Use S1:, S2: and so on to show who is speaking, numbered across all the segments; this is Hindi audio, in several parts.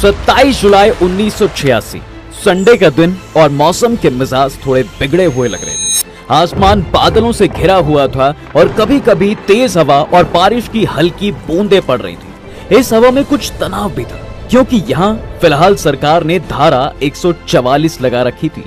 S1: 27 जुलाई 1986 संडे का दिन और मौसम के मिजाज थोड़े बिगड़े हुए लग रहे थे। आसमान बादलों से घिरा हुआ था और कभी कभी तेज हवा और बारिश की हल्की बूंदें पड़ रही थी। इस हवा में कुछ तनाव भी था क्योंकि यहाँ फिलहाल सरकार ने धारा 144 लगा रखी थी।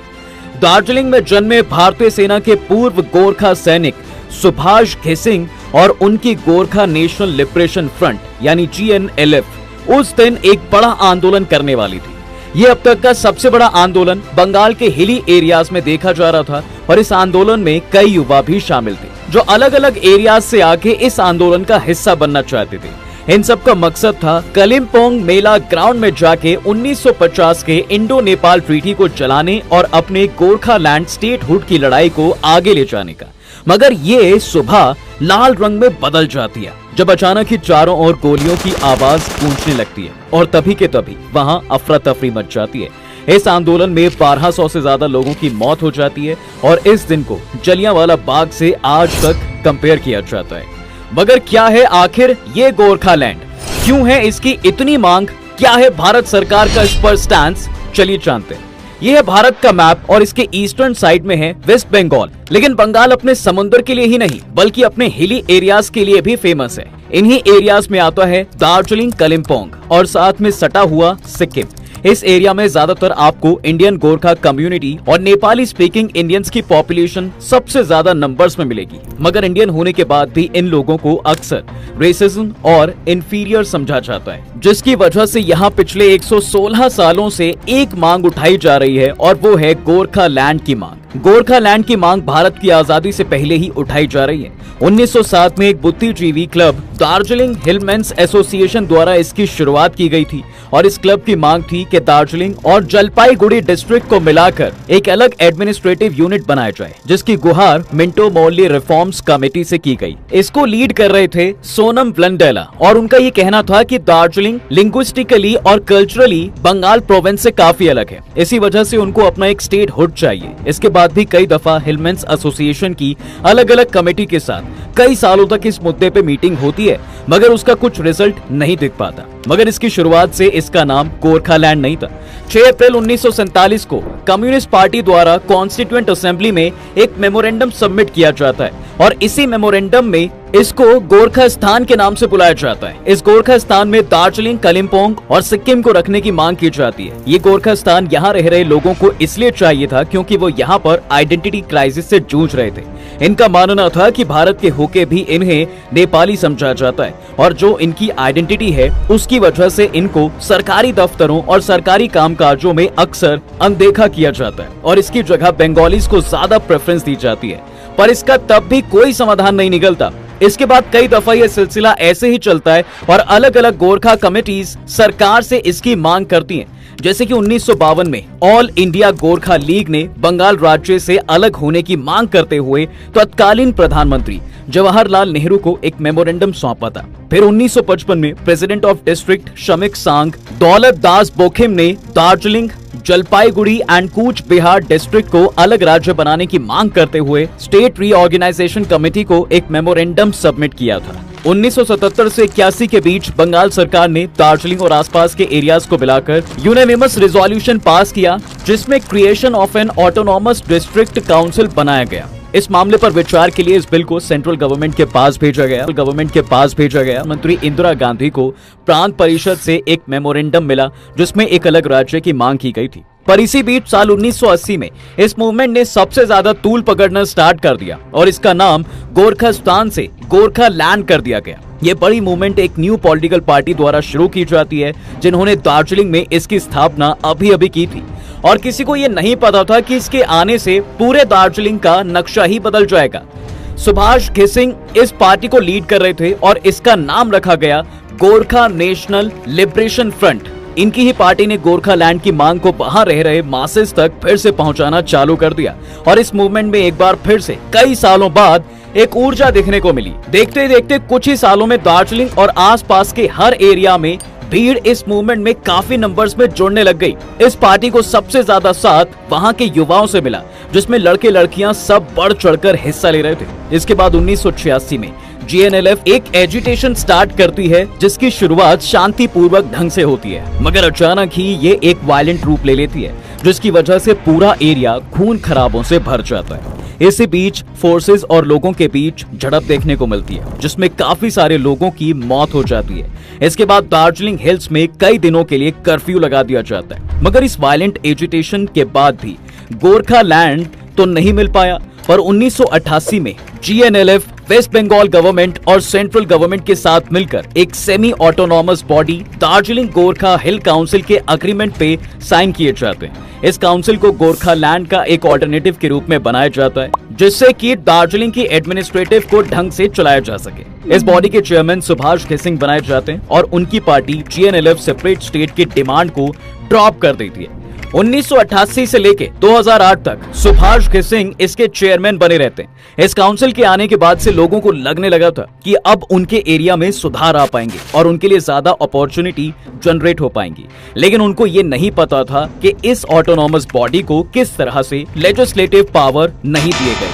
S1: दार्जिलिंग में जन्मे भारतीय सेना के पूर्व गोरखा सैनिक सुभाष घिसिंग और उनकी गोरखा नेशनल लिबरेशन फ्रंट यानी GNLF उस दिन एक बड़ा आंदोलन करने वाली थी। ये अब तक का सबसे बड़ा आंदोलन बंगाल के हिली एरियाज में देखा जा रहा था और इस आंदोलन में कई युवा भी शामिल थे जो अलग अलग एरियाज से आके इस आंदोलन का हिस्सा बनना चाहते थे। इन सब का मकसद था कलिम्पोंग मेला ग्राउंड में जाके 1950 के इंडो नेपाल ट्रीटी को चलाने और अपने गोरखालैंड स्टेटहुड की लड़ाई को आगे ले जाने का। मगर ये सुबह लाल रंग में बदल जाती है जब अचानक ही चारों ओर गोलियों की आवाज गूंजने लगती है और तभी के तभी वहां अफरा तफरी मच जाती है। इस आंदोलन में 1200 से ज्यादा लोगों की मौत हो जाती है और इस दिन को जलियांवाला बाग से आज तक कंपेयर किया जाता है। मगर क्या है आखिर ये गोरखालैंड, क्यों है इसकी इतनी मांग, क्या है भारत सरकार का इस पर स्टैंस, चलिए जानते हैं। ये है भारत का मैप और इसके ईस्टर्न साइड में है वेस्ट बंगाल। लेकिन बंगाल अपने समुद्र के लिए ही नहीं बल्कि अपने हिली एरियाज के लिए भी फेमस है। इन्हीं एरियाज में आता है दार्जिलिंग, कलिम्पोंग और साथ में सटा हुआ सिक्किम। इस एरिया में ज्यादातर आपको इंडियन गोरखा कम्युनिटी और नेपाली स्पीकिंग इंडियंस की पॉपुलेशन सबसे ज्यादा नंबर्स में मिलेगी। मगर इंडियन होने के बाद भी इन लोगों को अक्सर रेसिज्म और इंफीरियर समझा जाता है, जिसकी वजह से यहाँ पिछले 116 सालों से एक मांग उठाई जा रही है और वो है गोरखालैंड की मांग। गोरखालैंड की मांग भारत की आजादी से पहले ही उठाई जा रही है। 1907 में एक बुद्धिजीवी क्लब दार्जिलिंग हिलमेन्स एसोसिएशन द्वारा इसकी शुरुआत की गई थी और इस क्लब की मांग थी कि दार्जिलिंग और जलपाईगुड़ी डिस्ट्रिक्ट को मिलाकर एक अलग एडमिनिस्ट्रेटिव यूनिट बनाया जाए, जिसकी गुहार मिंटो मोर्ली रिफॉर्म्स कमेटी से की गई। इसको लीड कर रहे थे सोनम ब्लंडेला और उनका ये कहना था कि दार्जिलिंग लिंग्विस्टिकली और कल्चरली बंगाल प्रोविंस से काफी अलग है, इसी वजह से उनको अपना एक स्टेट हुड चाहिए। इसके बाद भी कई दफा हिलमेन्स एसोसिएशन की अलग अलग कमेटी के साथ कई सालों तक इस मुद्दे पे मीटिंग होती है मगर उसका कुछ रिजल्ट नहीं दिख पाता। मगर इसकी शुरुआत से इसका नाम गोरखालैंड नहीं था। 6 अप्रैल 1947 को कम्युनिस्ट पार्टी द्वारा कॉन्स्टिट्यूएंट असेंबली में एक मेमोरेंडम सबमिट किया जाता है और इसी मेमोरेंडम में इसको गोरखास्तान के नाम से बुलाया जाता है। इस गोरखास्तान में दार्जिलिंग, कलिम्पोंग और सिक्किम को रखने की मांग की जाती है। ये गोरखास्तान यहाँ रह रहे लोगों को इसलिए चाहिए था क्योंकि वो यहाँ पर आइडेंटिटी क्राइसिस से जूझ रहे थे। इनका मानना था कि भारत के होके भी इन्हें नेपाली समझा जाता है और जो इनकी आइडेंटिटी है उसकी वजह से इनको सरकारी दफ्तरों और सरकारी कामकाजों में अक्सर अनदेखा किया जाता है और इसकी जगह बंगालीज को ज्यादा प्रेफरेंस दी जाती है। पर इसका तब भी कोई समाधान नहीं निकलता। इसके बाद कई दफा यह सिलसिला ऐसे ही चलता है और अलग अलग गोरखा कमेटीज सरकार से इसकी मांग करती हैं। जैसे कि 1952 में ऑल इंडिया गोरखा लीग ने बंगाल राज्य से अलग होने की मांग करते हुए तत्कालीन प्रधानमंत्री जवाहरलाल नेहरू को एक मेमोरेंडम सौंपा था। फिर 1955 में प्रेसिडेंट ऑफ डिस्ट्रिक्ट शमिक सांग दौलत दास बोखिम ने दार्जिलिंग, जलपाईगुड़ी एंड कूच बिहार डिस्ट्रिक्ट को अलग राज्य बनाने की मांग करते हुए स्टेट रीऑर्गेनाइजेशन कमेटी को एक मेमोरेंडम सबमिट किया था। 1977 से 81 के बीच बंगाल सरकार ने दार्जिलिंग और आसपास के एरियाज को मिलाकर यूनानिमस रिजोल्यूशन पास किया जिसमें creation of N autonomous district council बनाया गया। इस मामले पर विचार के लिए इस बिल को सेंट्रल गवर्नमेंट के पास भेजा गया। मंत्री इंदिरा गांधी को प्रांत परिषद से एक मेमोरेंडम मिला जिसमें एक अलग राज्य की मांग की गई थी। पर इसी बीच साल 1980 में इस मूवमेंट ने सबसे ज्यादा तूल पकड़ना स्टार्ट कर दिया और इसका नाम गोरखास्तान से गोरखालैंड कर दिया गया। ये बड़ी मूवमेंट एक न्यू पॉलिटिकल पार्टी द्वारा शुरू की जाती है जिन्होंने दार्जिलिंग में इसकी स्थापना अभी की थी और किसी को ये नहीं पता था कि इसके आने से पूरे दार्जिलिंग का नक्शा ही बदल जाएगा। सुभाष घिसिंग इस पार्टी को लीड कर रहे थे और इसका नाम रखा गया गोरखा नेशनल लिबरेशन फ्रंट। इनकी ही पार्टी ने गोरखालैंड की मांग को वहां रह रहे मासेस तक फिर से पहुंचाना चालू कर दिया और इस मूवमेंट में एक बार फिर से कई सालों बाद एक ऊर्जा देखने को मिली। देखते देखते कुछ ही सालों में दार्जिलिंग और आसपास के हर एरिया में भीड़ इस मूवमेंट में काफी नंबर्स में जुड़ने लग गई। इस पार्टी को सबसे ज्यादा साथ वहां के युवाओं से मिला जिसमें लड़के लड़कियां सब बढ़ चढ़कर हिस्सा ले रहे थे। इसके बाद 1986 में जीएनएलएफ एक एजिटेशन स्टार्ट करती है जिसकी शुरुआत शांतिपूर्वक ढंग से होती है, मगर अचानक ही ये एक वायलेंट रूप ले लेती है जिसकी वजह से पूरा एरिया खून खराबों से भर जाता है। इसी बीच फोर्सेस और लोगों के बीच झड़प देखने को मिलती है जिसमें काफी सारे लोगों की मौत हो जाती है। इसके बाद दार्जिलिंग हिल्स में कई दिनों के लिए कर्फ्यू लगा दिया जाता है, मगर इस वायलेंट एजिटेशन के बाद भी गोरखालैंड तो नहीं मिल पाया। पर 1988 में जीएनएलएफ वेस्ट बंगाल गवर्नमेंट और सेंट्रल गवर्नमेंट के साथ मिलकर एक semi autonomous body Darjeeling Gorkha हिल काउंसिल के एग्रीमेंट पे साइन किए जाते हैं। इस काउंसिल को गोरखालैंड का एक ऑल्टरनेटिव के रूप में बनाया जाता है जिससे कि दार्जिलिंग की एडमिनिस्ट्रेटिव को ढंग से चलाया जा सके। इस बॉडी के चेयरमैन सुभाष घिसिंग बनाए जाते हैं और उनकी पार्टी जीएनएलएफ सेपरेट स्टेट की डिमांड को ड्रॉप कर देती है। 1988 से लेके 2008 तक सुभाष घिसिंग इसके चेयरमैन बने रहते हैं। इस काउंसिल के आने के बाद से लोगों को लगने लगा था कि अब उनके एरिया में सुधार आ पाएंगे और उनके लिए ज्यादा अपॉर्चुनिटी जनरेट हो पाएंगी, लेकिन उनको ये नहीं पता था कि इस ऑटोनॉमस बॉडी को किस तरह से लेजिस्लेटिव पावर नहीं दिए गए।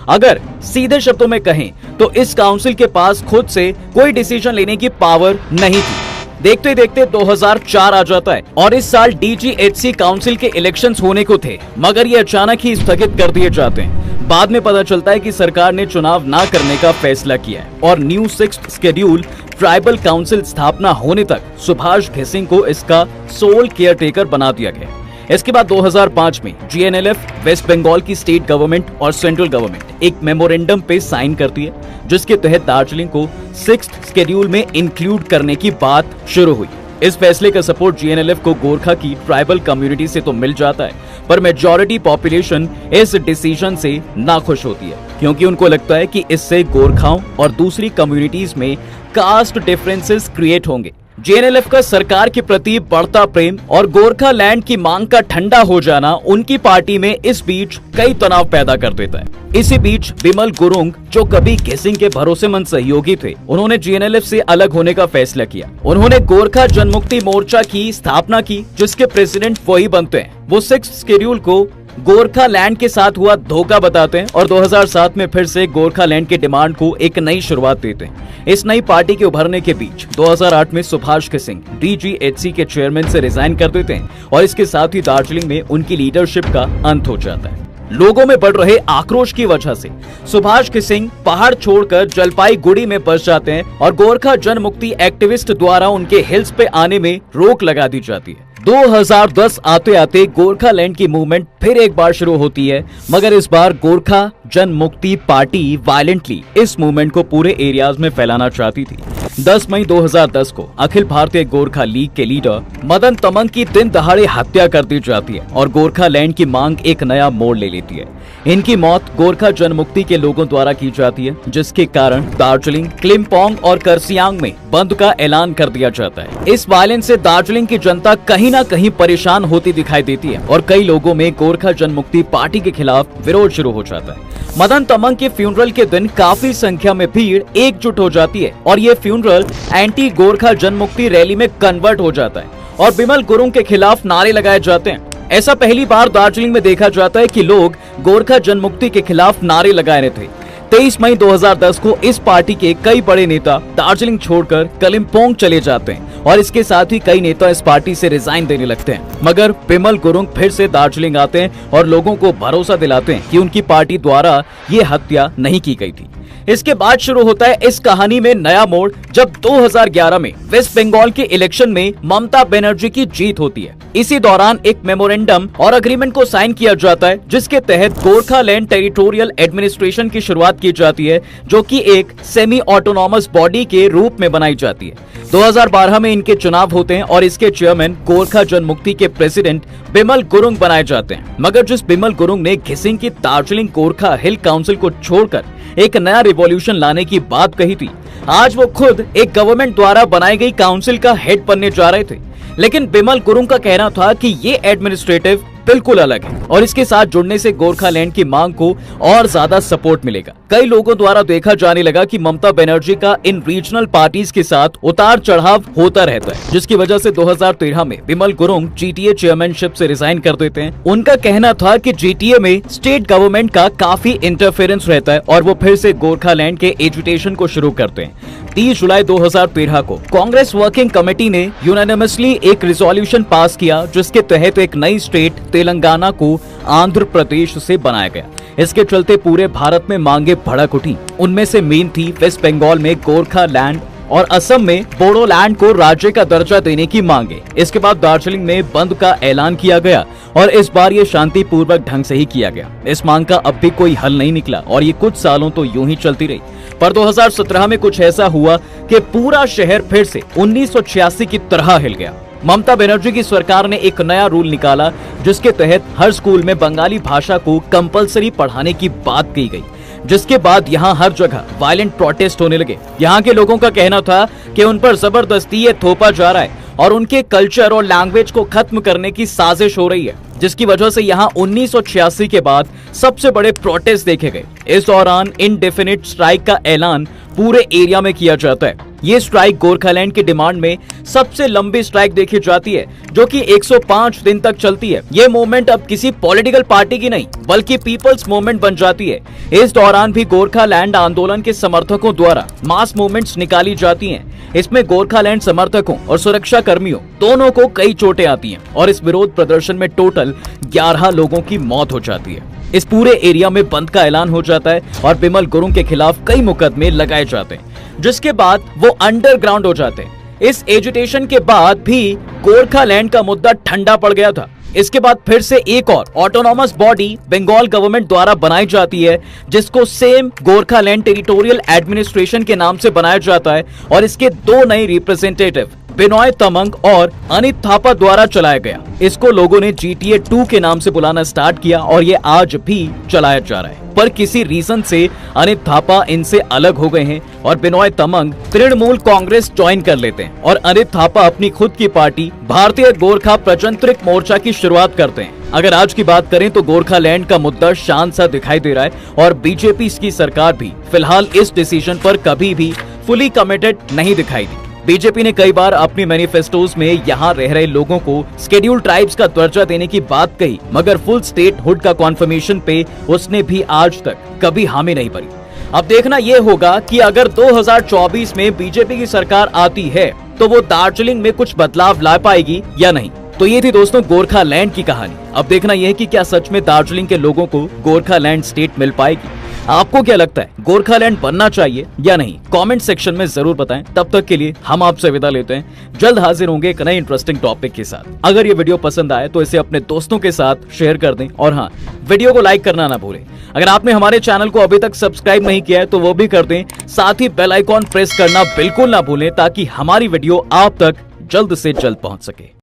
S1: अगर सीधे शब्दों में कहें तो इस काउंसिल के पास खुद से कोई डिसीजन लेने की पावर नहीं थी। देखते ही देखते 2004 आ जाता है और इस साल डीजीएचसी काउंसिल के इलेक्शंस होने को थे, मगर ये अचानक ही स्थगित कर दिए जाते हैं। बाद में पता चलता है कि सरकार ने चुनाव ना करने का फैसला किया है और new 6th schedule tribal council स्थापना होने तक सुभाष घिसिंग को इसका सोल केयरटेकर बना दिया गया। इसके बाद 2005 में जीएनएलएफ वेस्ट बंगाल की स्टेट गवर्नमेंट और सेंट्रल गवर्नमेंट एक मेमोरेंडम पे साइन करती है जिसके तहत दार्जिलिंग को 6th शेड्यूल में इंक्लूड करने की बात शुरू हुई। इस फैसले का सपोर्ट जीएनएलएफ को गोरखा की ट्राइबल कम्युनिटी से तो मिल जाता है, पर मेजॉरिटी पॉपुलेशन इस डिसीजन से नाखुश होती है क्योंकि उनको लगता है कि इससे गोरखाओं और दूसरी कम्युनिटीज में कास्ट डिफरेंसेस क्रिएट होंगे। जीएनएलएफ का सरकार के प्रति बढ़ता प्रेम और गोरखालैंड की मांग का ठंडा हो जाना उनकी पार्टी में इस बीच कई तनाव पैदा कर देता है। इसी बीच बिमल गुरुंग, जो कभी घिसिंग के भरोसेमंद सहयोगी थे, उन्होंने जीएनएलएफ से अलग होने का फैसला किया। उन्होंने गोरखा जनमुक्ति मोर्चा की स्थापना की जिसके प्रेसिडेंट वही बनते हैं। वो 6th शेड्यूल को गोरखालैंड के साथ हुआ धोखा बताते हैं और 2007 में फिर से गोरखालैंड की डिमांड को एक नई शुरुआत देते हैं। इस नई पार्टी के उभरने के बीच 2008 में सुभाष घिसिंग डीजीएचसी के चेयरमैन से रिजाइन कर देते हैं और इसके साथ ही दार्जिलिंग में उनकी लीडरशिप का अंत हो जाता है। लोगों में बढ़ रहे आक्रोश की वजह से सुभाष घिसिंग पहाड़ छोड़कर जलपाईगुड़ी में बस जाते हैं और गोरखा जनमुक्ति एक्टिविस्ट द्वारा उनके हिल्स पे आने में रोक लगा दी जाती है। 2010 आते आते गोरखालैंड की मूवमेंट फिर एक बार शुरू होती है, मगर इस बार गोरखा जनमुक्ति पार्टी वायलेंटली इस मूवमेंट को पूरे एरियाज में फैलाना चाहती थी। 10 मई 2010 को अखिल भारतीय गोरखा लीग के लीडर मदन तमंग की दिन दहाड़े हत्या कर दी जाती है और गोरखालैंड की मांग एक नया मोड़ ले लेती है। इनकी मौत गोरखा जनमुक्ति के लोगों द्वारा की जाती है, जिसके कारण दार्जिलिंग, क्लिम्पोंग और करसियांग में बंद का ऐलान कर दिया जाता है। इस वायलेंस से दार्जिलिंग की जनता कहीं न कहीं परेशान होती दिखाई देती है और कई लोगों में गोरखा जनमुक्ति पार्टी के खिलाफ विरोध शुरू हो जाता है। मदन तमंग के फ्यूनरल के दिन काफी संख्या में भीड़ एकजुट हो जाती है और ये funeral anti Gorkha Janmukti rally में कन्वर्ट हो जाता है और बिमल गुरुंग के खिलाफ नारे लगाए जाते हैं। ऐसा पहली बार दार्जिलिंग में देखा जाता है कि लोग गोरखा जनमुक्ति के खिलाफ नारे लगा रहे थे। 23 मई 2010 को इस पार्टी के कई बड़े नेता दार्जिलिंग छोड़कर कलिम्पोंग चले जाते हैं और इसके साथ ही कई नेता इस पार्टी से रिजाइन देने लगते हैं, मगर बिमल गुरुंग फिर से दार्जिलिंग आते हैं और लोगों को भरोसा दिलाते हैं कि उनकी पार्टी द्वारा ये हत्या नहीं की गई थी। इसके बाद शुरू होता है इस कहानी में नया मोड़, जब 2011 में वेस्ट बंगाल के इलेक्शन में ममता बनर्जी की जीत होती है। इसी दौरान एक मेमोरेंडम और एग्रीमेंट को साइन किया जाता है जिसके तहत गोरखालैंड टेरिटोरियल एडमिनिस्ट्रेशन की शुरुआत की जाती है, जो कि एक सेमी ऑटोनॉमस बॉडी के रूप में बनाई जाती है। 2012 में इनके चुनाव होते हैं और इसके चेयरमैन गोरखा जनमुक्ति के प्रेसिडेंट बिमल गुरुंग बनाए जाते हैं, मगर जिस बिमल गुरुंग ने घिसिंग की दार्जिलिंग गोरखा हिल काउंसिल को छोड़कर एक नया रिवॉल्यूशन लाने की बात कही थी, आज वो खुद एक गवर्नमेंट द्वारा बनाई गई काउंसिल का हेड बनने जा रहे थे। लेकिन बिमल गुरुंग का कहना था कि ये एडमिनिस्ट्रेटिव बिल्कुल अलग है और इसके साथ जुड़ने से गोरखालैंड की मांग को और ज्यादा सपोर्ट मिलेगा। कई लोगों द्वारा देखा जाने लगा कि ममता बनर्जी का इन रीजनल पार्टीज के साथ उतार चढ़ाव होता रहता है, जिसकी वजह से 2013 में बिमल गुरुंग जीटीए चेयरमैनशिप से रिजाइन कर देते हैं। उनका कहना था कि जीटीए में स्टेट गवर्नमेंट का काफी इंटरफेरेंस रहता है और वो फिर से गोरखालैंड के एजुटेशन को शुरू करते हैं। 30 जुलाई 2013 को कांग्रेस वर्किंग कमेटी ने यूनानिमसली एक रिजोल्यूशन पास किया, जिसके तहत एक नई स्टेट तेलंगाना को आंध्र प्रदेश से बनाया गया। इसके चलते पूरे भारत में मांगे भड़क उठी। उनमें से मेन थी वेस्ट बंगाल में गोरखालैंड और असम में बोडोलैंड को राज्य का दर्जा देने की मांगे। इसके बाद दार्जिलिंग में बंद का ऐलान किया गया और इस बार ये शांतिपूर्वक ढंग से ही किया गया। इस मांग का अब भी कोई हल नहीं निकला और ये कुछ सालों तो यूं ही चलती रही। पर 2017 में कुछ ऐसा हुआ कि पूरा शहर फिर से 1986 की तरह हिल गया। ममता बनर्जी की सरकार ने एक नया रूल निकाला, जिसके तहत हर स्कूल में बंगाली भाषा को कंपलसरी पढ़ाने की बात की गई, जिसके बाद यहाँ हर जगह वायलेंट प्रोटेस्ट होने लगे। यहाँ के लोगों का कहना था कि उन पर जबरदस्ती ये थोपा जा रहा है और उनके कल्चर और लैंग्वेज को खत्म करने की साजिश हो रही है, जिसकी वजह से यहाँ 1986 के बाद सबसे बड़े प्रोटेस्ट देखे गए। इस दौरान इनडेफिनिट स्ट्राइक का ऐलान पूरे एरिया में किया जाता है। ये स्ट्राइक गोरखालैंड की डिमांड में सबसे लंबी स्ट्राइक देखी जाती है, जो कि 105 दिन तक चलती है। ये मूवमेंट अब किसी पॉलिटिकल पार्टी की नहीं बल्कि पीपल्स मूवमेंट बन जाती है। इस दौरान भी गोरखालैंड आंदोलन के समर्थकों द्वारा मास मूवमेंट्स निकाली जाती हैं। इसमें गोरखालैंड समर्थकों और सुरक्षा कर्मियों दोनों को कई चोटें आती हैं और इस विरोध प्रदर्शन में टोटल 11 लोगों की मौत हो जाती है। इस पूरे एरिया में बंद का ऐलान हो जाता है और बिमल गुरुंग के खिलाफ कई मुकदमे लगाए जाते हैं, जिसके बाद वो अंडरग्राउंड हो जाते हैं। इस एजुटेशन के बाद भी गोरखालैंड का मुद्दा ठंडा पड़ गया था। इसके बाद फिर से एक और ऑटोनॉमस बॉडी बंगाल गवर्नमेंट द्वारा बनाई जाती है, जिसको सेम गोरखालैंड टेरिटोरियल एडमिनिस्ट्रेशन के नाम से बनाया जाता है और इसके 2 नए रिप्रेजेंटेटिव बिनॉय तमंग और अनित थापा द्वारा चलाया गया। इसको लोगों ने जीटीए 2 के नाम से बुलाना स्टार्ट किया और ये आज भी चलाया जा रहा है। पर किसी रीजन से अनित थापा इनसे अलग हो गए हैं और बिनॉय तमंग तृणमूल कांग्रेस ज्वाइन कर लेते हैं और अनित थापा अपनी खुद की पार्टी भारतीय गोरखा प्रजातांत्रिक मोर्चा की शुरुआत करते हैं। अगर आज की बात करें तो गोरखालैंड का मुद्दा शांत सा दिखाई दे रहा है और बीजेपी की सरकार भी फिलहाल इस डिसीजन पर कभी भी फुली कमिटेड नहीं दिखाई दी। बीजेपी ने कई बार अपनी मैनिफेस्टोज में यहाँ रह रहे लोगों को शेड्यूल्ड ट्राइब्स का दर्जा देने की बात कही, मगर फुल स्टेट हुड का कॉन्फर्मेशन पे उसने भी आज तक कभी हामी नहीं भरी। अब देखना ये होगा कि अगर 2024 में बीजेपी की सरकार आती है तो वो दार्जिलिंग में कुछ बदलाव ला पाएगी या नहीं। तो ये थी दोस्तों गोरखालैंड की कहानी। अब देखना यह है कि क्या सच में दार्जिलिंग के लोगों को गोरखालैंड स्टेट मिल पाएगी। आपको क्या लगता है, गोरखालैंड बनना चाहिए या नहीं? कमेंट सेक्शन में जरूर बताएं। तब तक के लिए हम आपसे विदा लेते हैं। जल्द हाजिर होंगे एक नए इंटरेस्टिंग टॉपिक के साथ। अगर ये वीडियो पसंद आए तो इसे अपने दोस्तों के साथ शेयर कर दें और हाँ, वीडियो को लाइक करना ना भूलें। अगर आपने हमारे चैनल को अभी तक सब्सक्राइब नहीं किया है तो वो भी कर दें। साथ ही बेल आइकॉन प्रेस करना बिल्कुल ना भूलें ताकि हमारी वीडियो आप तक जल्द से जल्द पहुंच सके।